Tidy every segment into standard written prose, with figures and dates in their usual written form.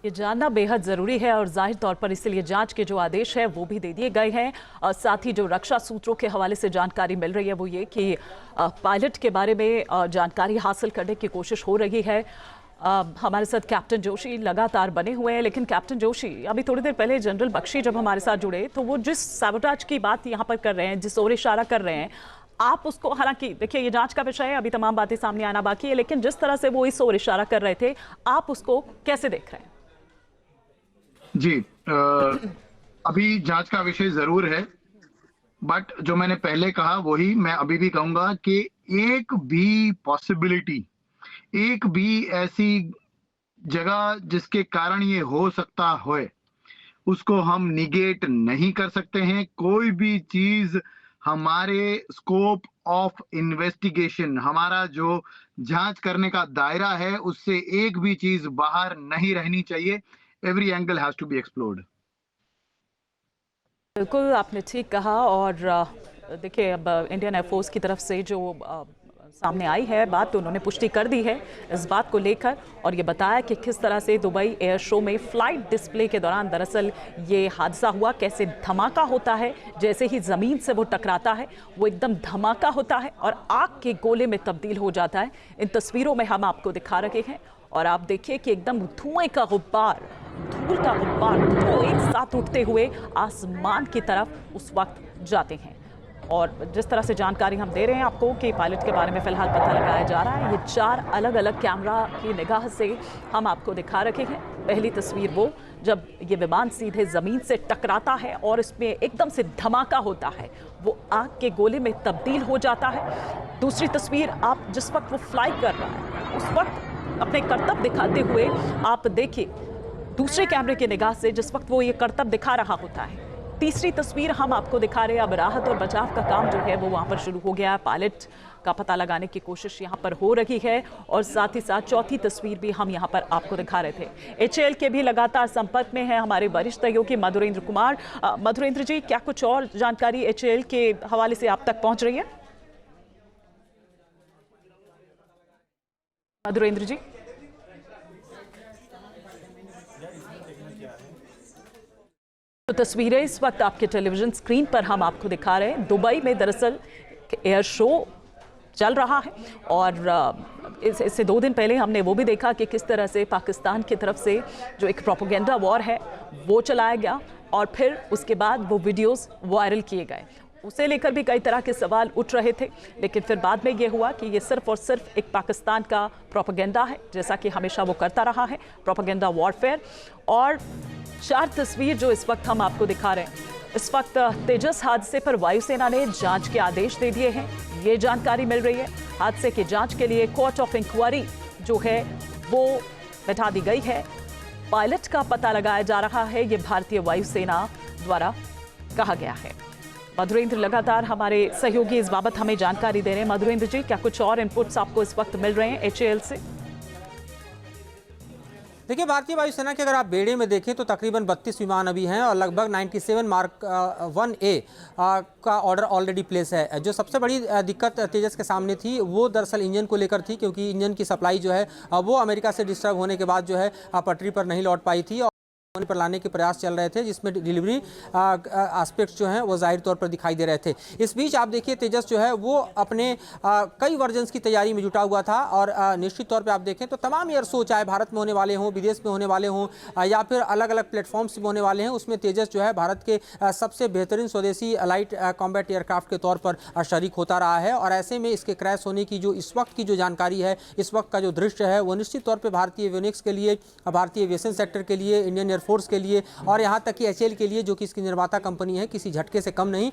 ये जानना बेहद ज़रूरी है और जाहिर तौर पर इसलिए जांच के जो आदेश है वो भी दे दिए गए हैं। और साथ ही जो रक्षा सूत्रों के हवाले से जानकारी मिल रही है वो ये कि पायलट के बारे में जानकारी हासिल करने की कोशिश हो रही है। हमारे साथ कैप्टन जोशी लगातार बने हुए हैं, लेकिन कैप्टन जोशी अभी थोड़ी देर पहले जनरल बख्शी जब हमारे साथ जुड़े तो वो जिस सैबोटाज की बात यहाँ पर कर रहे हैं, जिस ओर इशारा कर रहे हैं, आप उसको, हालांकि देखिए ये जांच का विषय है, अभी तमाम बातें सामने आना बाकी है, लेकिन जिस तरह से वो इस ओर इशारा कर रहे थे, आप उसको कैसे देख रहे हैं? जी, अभी जांच का विषय जरूर है, बट जो मैंने पहले कहा वही मैं अभी भी कहूंगा कि एक भी पॉसिबिलिटी, एक भी ऐसी जगह जिसके कारण ये हो सकता हो, उसको हम निगेट नहीं कर सकते हैं। कोई भी चीज हमारे स्कोप ऑफ इन्वेस्टिगेशन, हमारा जो जांच करने का दायरा है, उससे एक भी चीज बाहर नहीं रहनी चाहिए। Every angle has to be explored. बिल्कुल आपने ठीक कहा। और देखिए अब इंडियन एयरफोर्स की तरफ से जो सामने आई है बात, तो उन्होंने पुष्टि कर दी है इस बात को लेकर और ये बताया कि किस तरह से दुबई एयर शो में फ्लाइट डिस्प्ले के दौरान दरअसल ये हादसा हुआ, कैसे धमाका होता है, जैसे ही ज़मीन से वो टकराता है वो एकदम धमाका होता है और आग के गोले में तब्दील हो जाता है। इन तस्वीरों में हम आपको दिखा रहे हैं और आप देखिए कि एकदम धुएं का गुब्बार, धूल का गुब्बार दो एक साथ उठते हुए आसमान की तरफ उस वक्त जाते हैं। और जिस तरह से जानकारी हम दे रहे हैं आपको कि पायलट के बारे में फिलहाल पता लगाया जा रहा है। ये 4 अलग अलग कैमरा की निगाह से हम आपको दिखा रखे हैं। पहली तस्वीर वो जब ये विमान सीधे ज़मीन से टकराता है और इसमें एकदम से धमाका होता है, वो आग के गोले में तब्दील हो जाता है। दूसरी तस्वीर आप जिस वक्त वो फ्लाई कर रहा है उस वक्त अपने करतब दिखाते हुए आप देखिए दूसरे कैमरे की निगाह से जिस वक्त वो ये करतब दिखा रहा होता है। तीसरी तस्वीर हम आपको दिखा रहे हैं, अब राहत और बचाव का काम जो है वो वहाँ पर शुरू हो गया है। पायलट का पता लगाने की कोशिश यहाँ पर हो रही है और साथ ही साथ चौथी तस्वीर भी हम यहाँ पर आपको दिखा रहे थे। एचएएल के भी लगातार संपर्क में है हमारे वरिष्ठ सहयोगी मधुरेंद्र कुमार। मधुरेंद्र जी, क्या कुछ और जानकारी एचएएल के हवाले से आप तक पहुँच रही है? मधुरेंद्र जी, तो तस्वीरें इस वक्त आपके टेलीविजन स्क्रीन पर हम आपको दिखा रहे हैं। दुबई में दरअसल एयर शो चल रहा है और इससे 2 दिन पहले हमने वो भी देखा कि किस तरह से पाकिस्तान की तरफ से जो एक प्रोपेगेंडा वॉर है वो चलाया गया और फिर उसके बाद वो वीडियोस वायरल किए गए। उसे लेकर भी कई तरह के सवाल उठ रहे थे, लेकिन फिर बाद में ये हुआ कि ये सिर्फ और सिर्फ एक पाकिस्तान का प्रोपेगेंडा है, जैसा कि हमेशा वो करता रहा है, प्रोपेगेंडा वॉरफेयर। और 4 तस्वीर जो इस वक्त हम आपको दिखा रहे हैं, इस वक्त तेजस हादसे पर वायुसेना ने जांच के आदेश दे दिए हैं, ये जानकारी मिल रही है। हादसे की जांच के लिए कोर्ट ऑफ इंक्वायरी जो है वो बैठा दी गई है। पायलट का पता लगाया जा रहा है, ये भारतीय वायुसेना द्वारा कहा गया है। मधुरेंद्र लगातार हमारे सहयोगी इस बाबत हमें जानकारी दे रहे हैं। मधुरेंद्र जी, क्या कुछ और इनपुट्स आपको इस वक्त मिल रहे हैं एचएएल से? देखिए, भारतीय वायुसेना के अगर आप बेड़े में देखें तो तकरीबन 32 विमान अभी हैं और लगभग 97 मार्क 1A का ऑर्डर ऑलरेडी प्लेस है। जो सबसे बड़ी दिक्कत तेजस के सामने थी वो दरअसल इंजन को लेकर थी, क्योंकि इंजन की सप्लाई जो है वो अमेरिका से डिस्टर्ब होने के बाद जो है पटरी पर नहीं लौट पाई थी पर लाने के प्रयास चल रहे थे, जिसमें डिलीवरी एस्पेक्ट्स जो हैं वो जाहिर तौर पर दिखाई दे रहे थे। इस बीच आप देखिए तेजस जो है वो अपने कई वर्जन्स की तैयारी में जुटा हुआ था और निश्चित तौर पे आप देखें तो तमाम एयर शो, चाहे भारत में होने वाले हों, विदेश में होने वाले हों या फिर अलग अलग प्लेटफॉर्म्स में होने वाले हैं, उसमें तेजस जो है भारत के सबसे बेहतरीन स्वदेशी लाइट कॉम्बैट एयरक्राफ्ट के तौर पर शरीक होता रहा है। और ऐसे में इसके क्रैश होने की जो इस वक्त की जो जानकारी है, इस वक्त का जो दृश्य है, वो निश्चित तौर पर भारतीय एवियोनिक्स के लिए, भारतीय एविएशन सेक्टर के लिए, इंडियन एयरफोर्स के लिए और यहाँ तक कि एचएएल के लिए, जो कि इसकी निर्माता कंपनी है, किसी झटके से कम नहीं।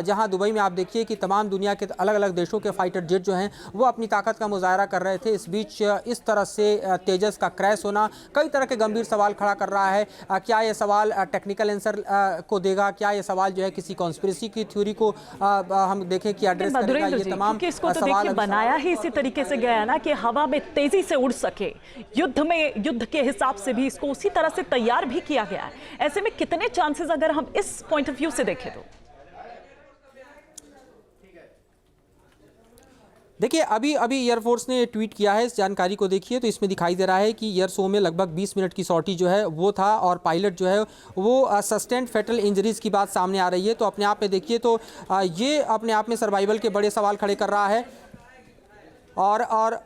जहाँ दुबई में आप देखिए कि तमाम दुनिया के अलग अलग देशों के फाइटर जेट जो हैं वो अपनी ताकत का मुजाहरा कर रहे थे। इस बीच इस तरह से तेजस का क्रैश होना कई तरह के गंभीर सवाल खड़ा कर रहा है। क्या ये सवाल टेक्निकल आंसर को देगा? क्या ये सवाल जो है किसी कॉन्स्पिरेसी की थ्योरी को हम देखें कि एड्रेस करेगा? ये तमाम सवाल बनाया ही इसी तरीके से गया ना कि हवा में तेजी से उड़ सके। युद्ध के हिसाब से भी इसको उसी तरह से तैयार भी किया गया है। ऐसे में कितने चांसेस अगर हम इस पॉइंट ऑफ व्यू से देखें तो? देखिए अभी अभी एयरफोर्स ने ट्वीट किया है, इस जानकारी को देखिए तो इसमें दिखाई दे रहा है कि एयर शो में लगभग 20 मिनट की सॉर्टी जो है वो था और पायलट जो है वो सस्टेंड फेटल इंजरीज की बात सामने आ रही है। तो अपने आप में देखिए तो ये अपने आप में सर्वाइवल के बड़े सवाल खड़े कर रहा है। और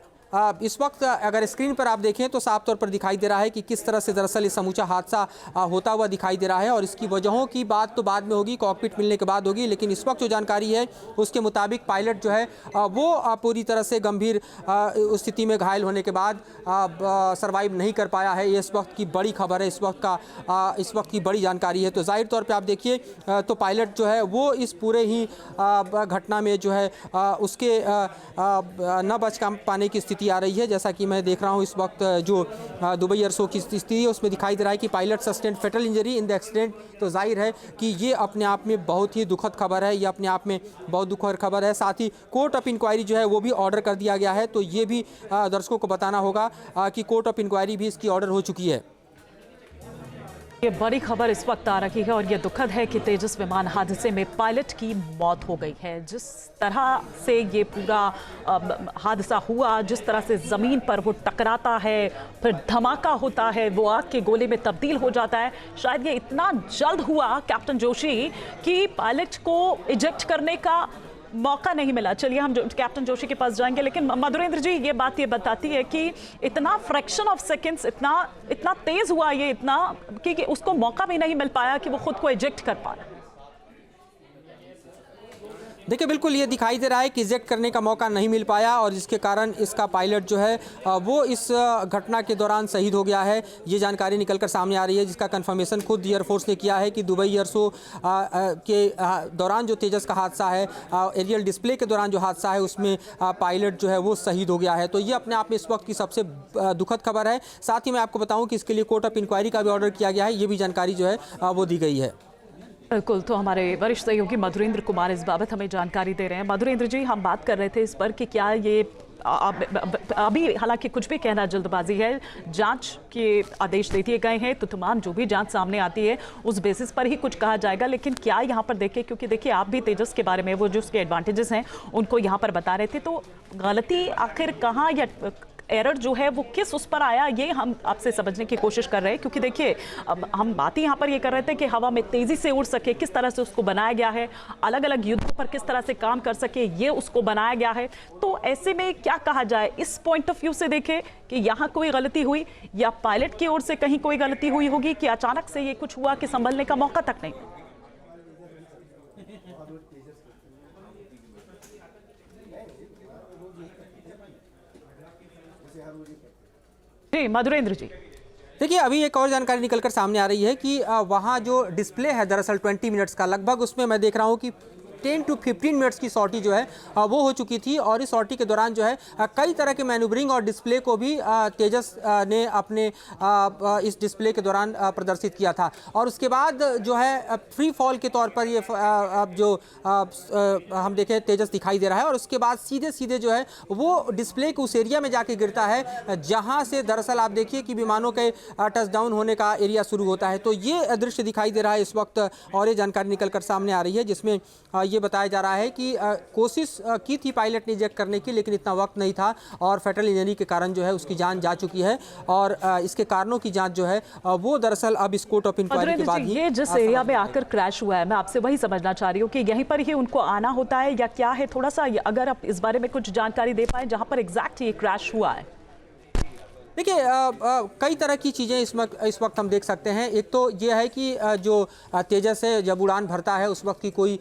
इस वक्त अगर स्क्रीन पर आप देखें तो साफ तौर पर दिखाई दे रहा है कि किस तरह से दरअसल ये समूचा हादसा होता हुआ दिखाई दे रहा है और इसकी वजहों की बात तो बाद में होगी, कॉकपिट मिलने के बाद होगी। लेकिन इस वक्त जो जानकारी है उसके मुताबिक पायलट जो है वो पूरी तरह से गंभीर स्थिति में घायल होने के बाद सर्वाइव नहीं कर पाया है। ये इस वक्त की बड़ी खबर है, इस वक्त की बड़ी जानकारी है। तो जाहिर तौर पर आप देखिए तो पायलट जो है वो इस पूरे ही घटना में जो है उसके न बच पाने की स्थिति आ रही है। जैसा कि मैं देख रहा हूं इस वक्त जो दुबई एयर शो की स्थिति है उसमें दिखाई दे रहा है कि pilot sustained fatal injury in the accident. तो जाहिर है कि ये अपने आप में बहुत ही दुखद खबर है, ये अपने आप में बहुत दुखद खबर है। साथ ही कोर्ट ऑफ इंक्वायरी जो है वो भी ऑर्डर कर दिया गया है। तो ये भी दर्शकों को बताना होगा कि कोर्ट ऑफ इंक्वायरी भी इसकी ऑर्डर हो चुकी है। ये बड़ी खबर इस वक्त आ रही है और ये दुखद है कि तेजस विमान हादसे में पायलट की मौत हो गई है। जिस तरह से ये पूरा हादसा हुआ, जिस तरह से ज़मीन पर वो टकराता है, फिर धमाका होता है, वो आग के गोले में तब्दील हो जाता है। शायद ये इतना जल्द हुआ कैप्टन जोशी कि पायलट को इजेक्ट करने का मौका नहीं मिला। चलिए हम कैप्टन जोशी के पास जाएंगे, लेकिन मधुरेंद्र जी ये बात ये बताती है कि इतना फ्रैक्शन ऑफ सेकंड्स इतना तेज हुआ ये, इतना कि उसको मौका भी नहीं मिल पाया कि वो खुद को इजेक्ट कर पाए। देखिए बिल्कुल ये दिखाई दे रहा है कि इजेक्ट करने का मौका नहीं मिल पाया और जिसके कारण इसका पायलट जो है वो इस घटना के दौरान शहीद हो गया है। ये जानकारी निकलकर सामने आ रही है जिसका कंफर्मेशन खुद एयरफोर्स ने किया है कि दुबई एयर शो के दौरान जो तेजस का हादसा है, एरियल डिस्प्ले के दौरान जो हादसा है उसमें पायलट जो है वो शहीद हो गया है। तो ये अपने आप में इस वक्त की सबसे दुखद खबर है। साथ ही मैं आपको बताऊँ कि इसके लिए कोर्ट ऑफ इंक्वायरी का भी ऑर्डर किया गया है, ये भी जानकारी जो है वो दी गई है। बिल्कुल, तो हमारे वरिष्ठ सहयोगी मधुरेंद्र कुमार इस बाबत हमें जानकारी दे रहे हैं। मधुरेंद्र जी, हम बात कर रहे थे इस पर कि क्या ये अभी हालांकि कुछ भी कहना जल्दबाजी है, जांच के आदेश दे दिए गए हैं तो तमाम जो भी जांच सामने आती है उस बेसिस पर ही कुछ कहा जाएगा। लेकिन क्या यहाँ पर देखें, क्योंकि देखिए आप भी तेजस के बारे में वो जो उसके एडवांटेजेस हैं उनको यहाँ पर बता रहे थे, तो गलती आखिर कहाँ या एरर जो है वो किस उस पर आया, ये हम आपसे समझने की कोशिश कर रहे हैं। क्योंकि देखिए अब हम बात ही यहाँ पर ये कर रहे थे कि हवा में तेजी से उड़ सके, किस तरह से उसको बनाया गया है, अलग अलग युद्धों पर किस तरह से काम कर सके, ये उसको बनाया गया है। तो ऐसे में क्या कहा जाए, इस पॉइंट ऑफ व्यू से देखें कि यहाँ कोई गलती हुई या पायलट की ओर से कहीं कोई गलती हुई होगी कि अचानक से ये कुछ हुआ कि संभलने का मौका तक नहीं। जी मधुरेंद्र जी, देखिए अभी एक और जानकारी निकलकर सामने आ रही है कि वहाँ जो डिस्प्ले है दरअसल 20 मिनट्स का, लगभग उसमें मैं देख रहा हूँ कि 10 to 15 मिनट्स की सॉर्टी जो है वो हो चुकी थी और इस सॉर्टी के दौरान जो है कई तरह के मैनूवरिंग और डिस्प्ले को भी तेजस ने अपने इस डिस्प्ले के दौरान प्रदर्शित किया था। और उसके बाद जो है फ्री फॉल के तौर पर ये जो हम देखें तेजस दिखाई दे रहा है और उसके बाद सीधे सीधे जो है वो डिस्प्ले के उस एरिया में जाके गिरता है जहाँ से दरअसल आप देखिए कि विमानों के टच डाउन होने का एरिया शुरू होता है। तो ये दृश्य दिखाई दे रहा है इस वक्त और ये जानकारी निकलकर सामने आ रही है जिसमें ये बताया जा रहा है कि कोशिश की थी पायलट ने इजेक्ट करने की, लेकिन इतना वक्त नहीं था और फेटल इंजरी के कारण जो है उसकी जान जा चुकी है और इसके कारणों की जांच जो है वो दरअसल अब इस कोर्ट ऑफ इंक्वायरी के बाद ये जिस एरिया में आकर क्रैश हुआ है, मैं आपसे वही समझना चाह रही हूँ कि यहीं पर ही उनको आना होता है या क्या है, थोड़ा सा अगर आप इस बारे में कुछ जानकारी दे पाए जहां पर एग्जैक्ट ये क्रैश हुआ है। देखिए कई तरह की चीज़ें इस वक्त हम देख सकते हैं। एक तो ये है कि जो तेजस है जब उड़ान भरता है उस वक्त की कोई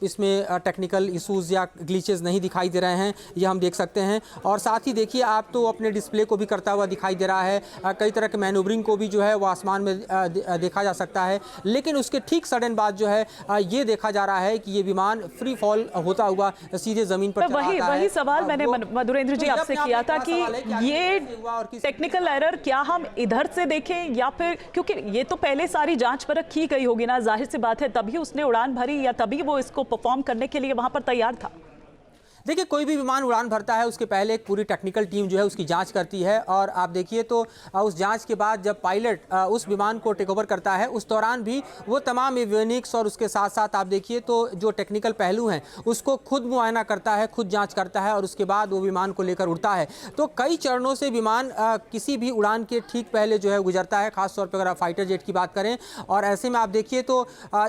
इसमें टेक्निकल इश्यूज़ या ग्लिचेस नहीं दिखाई दे रहे हैं, ये हम देख सकते हैं। और साथ ही देखिए आप तो अपने डिस्प्ले को भी करता हुआ दिखाई दे रहा है, कई तरह के मैनूवरिंग को भी जो है वो आसमान में देखा जा सकता है। लेकिन उसके ठीक सडन बाद जो है ये देखा जा रहा है कि ये विमान फ्री फॉल होता हुआ सीधे ज़मीन पर वही सवाल मैंने मधुरेंद्र जी आपसे किया था कि ये टेक्निकल एरर क्या हम इधर से देखें या फिर, क्योंकि ये तो पहले सारी जांच परख की गई होगी ना, जाहिर सी बात है तभी उसने उड़ान भरी या तभी वो इसको परफॉर्म करने के लिए वहां पर तैयार था। देखिए, कोई भी विमान उड़ान भरता है उसके पहले एक पूरी टेक्निकल टीम जो है उसकी जांच करती है, और आप देखिए तो उस जांच के बाद जब पायलट उस विमान को टेक ओवर करता है उस दौरान भी वो तमाम एवियोनिक्स और उसके साथ साथ आप देखिए तो जो टेक्निकल पहलू हैं उसको खुद मुआयना करता है, खुद जाँच करता है, और उसके बाद वो विमान को लेकर उड़ता है। तो कई चरणों से विमान किसी भी उड़ान के ठीक पहले जो है गुजरता है, खासतौर पर अगर आप फाइटर जेट की बात करें। और ऐसे में आप देखिए तो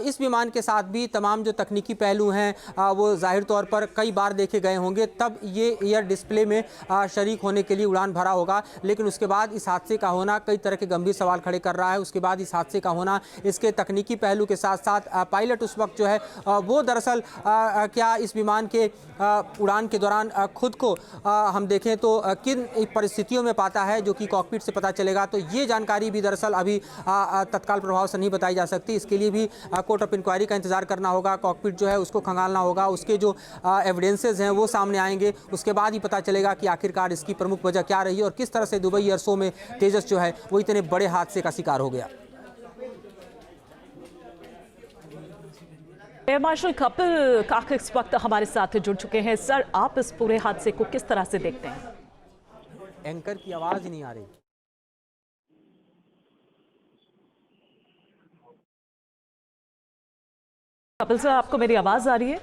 इस विमान के साथ भी तमाम जो तकनीकी पहलू हैं वो जाहिर तौर पर कई बार देखे गए होंगे, तब ये एयर डिस्प्ले में शरीक होने के लिए उड़ान भरा होगा। लेकिन उसके बाद इस हादसे का होना कई तरह के गंभीर सवाल खड़े कर रहा है। उसके बाद इस हादसे का होना, इसके तकनीकी पहलू के साथ साथ पायलट उस वक्त जो है वो दरअसल क्या इस विमान के उड़ान के दौरान खुद को हम देखें तो किन परिस्थितियों में पाता है, जो कि कॉकपिट से पता चलेगा। तो ये जानकारी भी दरअसल अभी तत्काल प्रभाव से नहीं बताई जा सकती। इसके लिए भी कोर्ट ऑफ इंक्वायरी का इंतजार करना होगा, कॉकपिट जो है उसको खंगालना होगा, उसके जो एविडेंसेस हैं वो सामने आएंगे। उसके बाद ही पता चलेगा कि आखिरकार इसकी प्रमुख वजह क्या रही और किस तरह से दुबई एयर शो में तेजस जो है वो इतने बड़े हादसे का शिकार हो गया। एयर मार्शल कपिल काक इस वक्त हमारे साथ जुड़ चुके हैं। सर, आप इस पूरे हादसे को किस तरह से देखते हैं? एंकर की आवाज ही नहीं आ रही। कपिल सर, आपको मेरी आवाज आ रही है?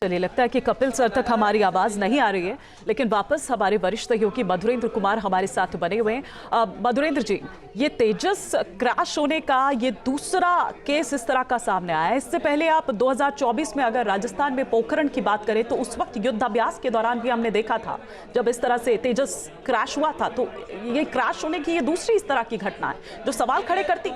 चलिए, लगता है कि कपिल सर तक हमारी आवाज नहीं आ रही है, लेकिन वापस हमारे वरिष्ठ सहयोगी मधुरेंद्र कुमार हमारे साथ बने हुए हैं। मधुरेंद्र जी, ये तेजस क्रैश होने का ये दूसरा केस इस तरह का सामने आया है। इससे पहले आप 2024 में अगर राजस्थान में पोखरण की बात करें तो उस वक्त युद्धाभ्यास के दौरान भी हमने देखा था जब इस तरह से तेजस क्रैश हुआ था। तो ये क्रैश होने की ये दूसरी इस तरह की घटना है जो सवाल खड़े करती।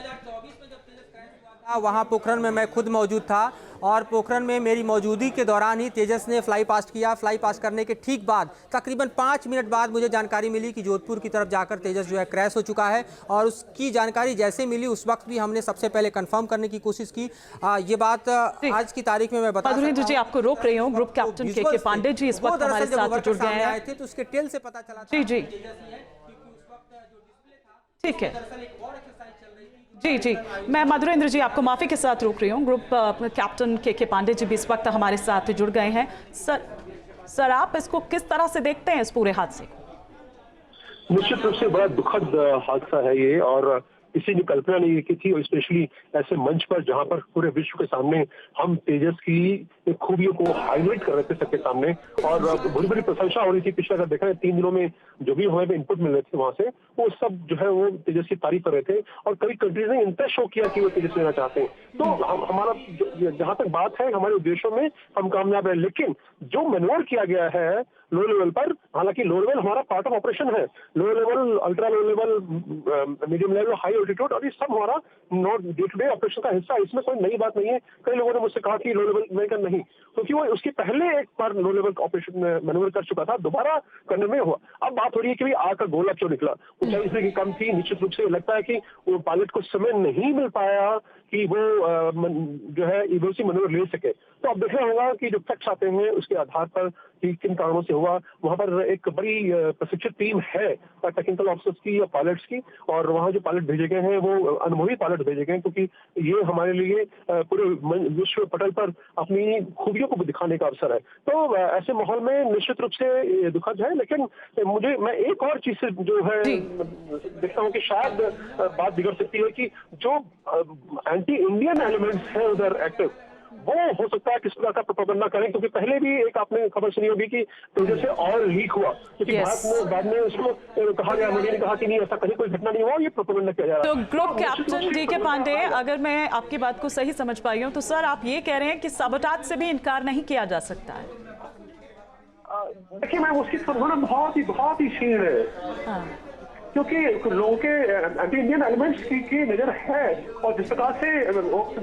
वहाँ पोखरण में मैं खुद मौजूद था, और पोखरण में मेरी मौजूदगी के दौरान ही तेजस ने फ्लाई पास्ट किया। फ्लाई पास्ट करने के ठीक बाद तकरीबन 5 मिनट बाद मुझे जानकारी मिली कि जोधपुर की तरफ जाकर तेजस जो है क्रैश हो चुका है। और उसकी जानकारी जैसे मिली उस वक्त भी हमने सबसे पहले कंफर्म करने की कोशिश की। ये बात आज की तारीख में मैं बता मधुरेंद्र जी, आपको रोक रही हूँ। ग्रुप कैप्टन के पांडे जी इस वक्त हमारे साथ जुड़ गए हैं। थे तो उसके टेल से पता चला। जी जी, ठीक है। जी जी, मैं मधुरेंद्र जी आपको माफी के साथ रोक रही हूँ। ग्रुप कैप्टन के पांडे जी भी इस वक्त हमारे साथ जुड़ गए हैं। सर, आप इसको किस तरह से देखते हैं, इस पूरे हादसे को? निश्चित रूप से बड़ा दुखद हादसा है ये, और किसी ने कल्पना नहीं की थी, और स्पेशली ऐसे मंच पर जहां पर पूरे विश्व के सामने हम तेजस की खूबियों को हाईलाइट कर रहे थे सबके सामने, और बड़ी बड़ी प्रशंसा हो रही थी। पिछले अगर देखा है 3 दिनों में जो भी हमें इनपुट मिल रहे थे वहां से, वो सब जो है वो तेजस की तारीफ कर रहे थे, और कई कंट्रीज ने इंटरेस्ट शो किया कि वो तेजस लेना चाहते हैं। तो हमारा जहां तक बात है हमारे उद्देश्यों में हम कामयाब है, लेकिन जो मैन्योर किया गया है लो लेवल पर, हालांकि लो लेवल हमारा पार्ट ऑफ ऑपरेशन है, low level, ultra low level, medium level, high altitude, और ये सब हमारा not day to day operation का हिस्सा है। इसमें कोई नई बात नहीं है। कई लोगों ने मुझसे कहा कि लो लेवल में नहीं, क्योंकि वो उसके पहले एक बार लो लेवल ऑपरेशन में मैन्यूवर कर चुका था, दोबारा करने में हुआ। अब बात हो रही है कि आग का गोला क्यों निकला। ऊंचाई इसलिए कम थी। निश्चित रूप से लगता है कि वो पायलट को समय नहीं मिल पाया कि वो जो है इमरजेंसी मैन्यूवर ले सके। तो अब देखना होगा कि जो फैक्ट्स आते हैं उसके आधार पर कि किन कारणों से हुआ। वहां पर एक बड़ी प्रशिक्षित टीम है टेक्निकल ऑफिसर्स की या पायलट्स की, और वहां जो पायलट भेजे गए हैं वो अनुभवी पायलट भेजे गए हैं, क्योंकि ये हमारे लिए पूरे विश्व पटल पर अपनी खूबियों को दिखाने का अवसर है। तो ऐसे माहौल में निश्चित रूप से दुखद है, लेकिन मैं एक और चीज से जो है देखता हूँ कि शायद बात बिगड़ सकती है कि जो एंटी इंडियन एलिमेंट्स हैं उधर एक्टिव, वो हो सकता है किस प्रकार का प्रोपेगेंडा करें, क्योंकि पहले भी एक आपने खबर सुनी होगी कि तेजस से ऑयल लीक हुआ, क्योंकि बाद में उसको कहा गया, मोदी ने कहा कि नहीं ऐसा कहीं कोई घटना नहीं हुआ, ये प्रोपेगेंडा किया जा रहा है। तो ग्रुप कैप्टन डी के पांडे, अगर मैं आपकी बात को सही समझ पाई हूँ तो सर आप ये कह रहे हैं कि साबोटाज से भी इनकार नहीं किया जा सकता है? देखिए, मैं उसकी संभावना बहुत ही क्षीण है, क्योंकि लोगों के एंटी इंडियन एलिमेंट्स की नजर है, और जिस प्रकार से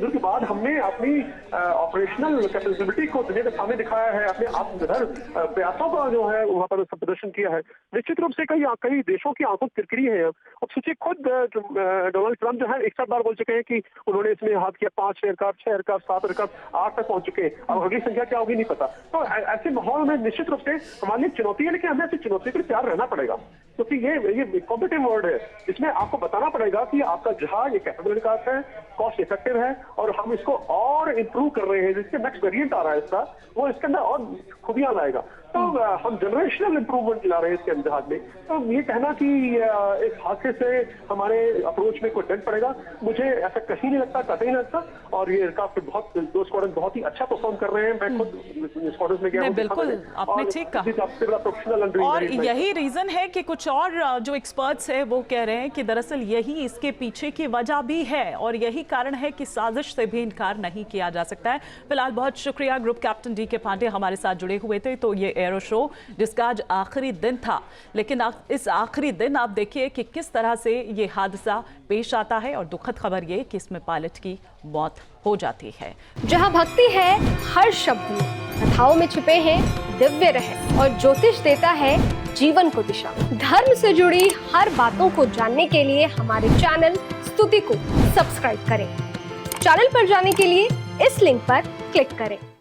के बाद हमने अपनी ऑपरेशनल कैपेबिलिटी को दुनिया के सामने दिखाया है, अपने आत्मनिर्भर प्रयासों का जो है वहां पर प्रदर्शन किया है, निश्चित रूप से कई देशों की आंखों किरकिरी है। अब सोचिए, खुद डोनाल्ड ट्रंप जो है एक साथ बार बोल चुके हैं कि उन्होंने इसमें हाथ किया, 5 एयरक्राफ्ट, 6 एयरक्राफ्ट, 7 एयरक्राफ्ट, 8 तक पहुंच चुके हैं। अब अगली संख्या क्या होगी नहीं पता। तो ऐसे माहौल में निश्चित रूप से हमारे लिए चुनौती है, लेकिन हमें ऐसी चुनौती पर तैयार रहना पड़ेगा, क्योंकि ये कॉम्पिटिटिव वर्ल्ड है, इसमें आपको बताना पड़ेगा कि आपका जहाज ये कैपेबल विकास है, कॉस्ट इफेक्टिव है और हम इसको और इंप्रूव कर रहे हैं। जिसके नेक्स्ट वेरिएंट आ रहा है इसका, वो इसके अंदर और खूबियां लाएगा। तो हम जनरेशनल इंप्रूवमेंट ला रहे हैं इसके जहाज में। तो ये कहना कि इस हादसे से हमारे अप्रोच में कोई डेंट पड़ेगा, मुझे ऐसा कहीं नहीं लगता, कतई नहीं लगता। और ये एयरक्राफ्ट बहुत, दो स्क्वाड्रन बहुत ही अच्छा परफॉर्म कर रहे हैं। मैं खुद स्क्वाड्रन में गया हूं, बिल्कुल आपने ठीक कहा। और यही रीजन है कि कुछ और जो एक्सपर्ट्स है वो कह रहे हैं कि दरअसल यही इसके पीछे की वजह भी है और यही कारण है कि साजिश से भी इनकार नहीं किया जा सकता है। फिलहाल बहुत शुक्रिया, ग्रुप कैप्टन डी के पांडे हमारे साथ जुड़े हुए थे। तो ये एरो शो जिसका आज आखिरी दिन था, लेकिन इस आखिरी दिन आप देखिए कि किस तरह से ये हादसा पेश आता है और दुखद खबर ये कि इसमें पायलट की मौत हो जाती है। जहां भक्ति है हर शब्द में, कथाओं में छुपे हैं दिव्य रहस्य और ज्योतिष देता है जीवन को दिशा। धर्म से जुड़ी हर बातों को जानने के लिए हमारे चैनल स्तुति को सब्सक्राइब करें। चैनल पर जाने के लिए इस लिंक पर क्लिक करें।